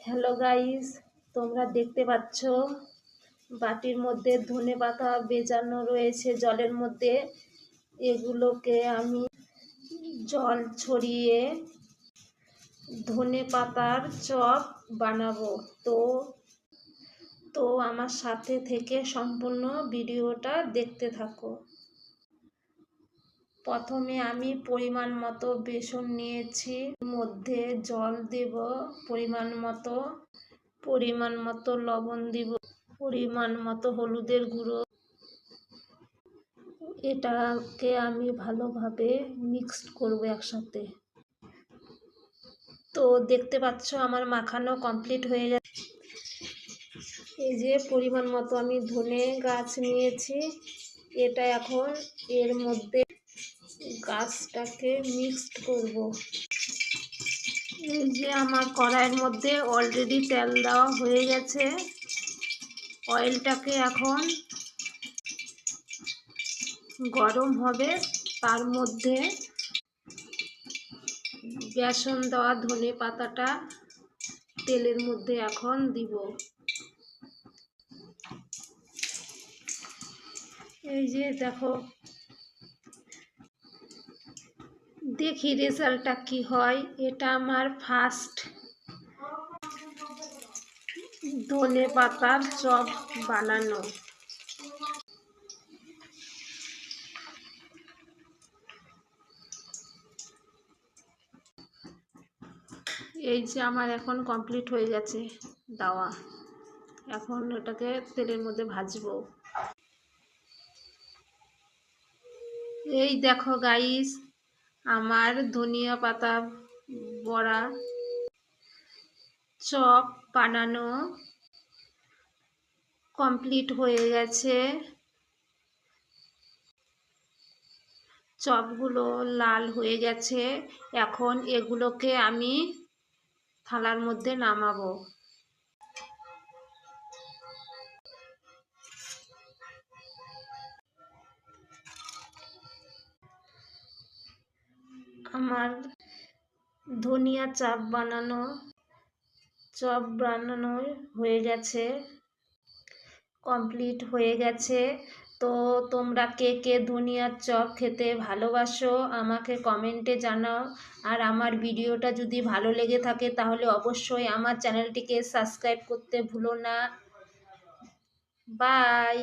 Hello guys, তোমরা দেখতে পাচ্ছ বাটির মধ্যে ধনেপাতা ভেজানো রয়েছে জলের মধ্যে। এগুলোকে আমি জল ছড়িয়ে ধনেপাতার চপ বানাবো। তো তো আমার সাথে থেকে সম্পূর্ণ ভিডিওটা দেখতে থাকো। প্রথমে আমি পরিমাণ মতো বেসন নিয়েছি, মধ্যে জল দেব পরিমাণ মতো লবণ দিব, পরিমাণ মতো হলুদের গুঁড়ো। এটাকে আমি ভালোভাবে মিক্সড করব একসাথে। তো দেখতে পাচ্ছ আমার মাখানো কমপ্লিট হয়ে গেছে। এই যে পরিমাণ মতো আমি ধনে গাছ নিয়েছি, এটা এখন এর মধ্যে গাছটাকে মিক্সড করব। এই যে আমার কড়াইয়ের মধ্যে অলরেডি তেল দেওয়া হয়ে গেছে। অয়েলটাকে এখন গরম হবে, তার মধ্যে বেসন দেওয়া ধনে পাতাটা তেলের মধ্যে এখন দিব। এই যে দেখো, দেখি রেজাল্টটা কি হয়। এটা আমার ফার্স্ট ধনে পাতার চপ বানানো। এই যে আমার এখন কমপ্লিট হয়ে গেছে দেওয়া। এখন এটাকে তেলের মধ্যে ভাজবো। এই দেখো গাইস, আমার ধনিয়া পাতা বড়া চপ বানানো কমপ্লিট হয়ে গেছে। চপগুলো লাল হয়ে গেছে। এখন এগুলোকে আমি থালার মধ্যে নামাবো। আমার ধনিয়া চপ বানানো হয়ে গেছে, কমপ্লিট হয়ে গেছে। তো তোমরা কে কে ধনিয়ার চপ খেতে ভালোবাসো আমাকে কমেন্টে জানাও। আর আমার ভিডিওটা যদি ভালো লেগে থাকে তাহলে অবশ্যই আমার চ্যানেলটিকে সাবস্ক্রাইব করতে ভুলো না। বাই।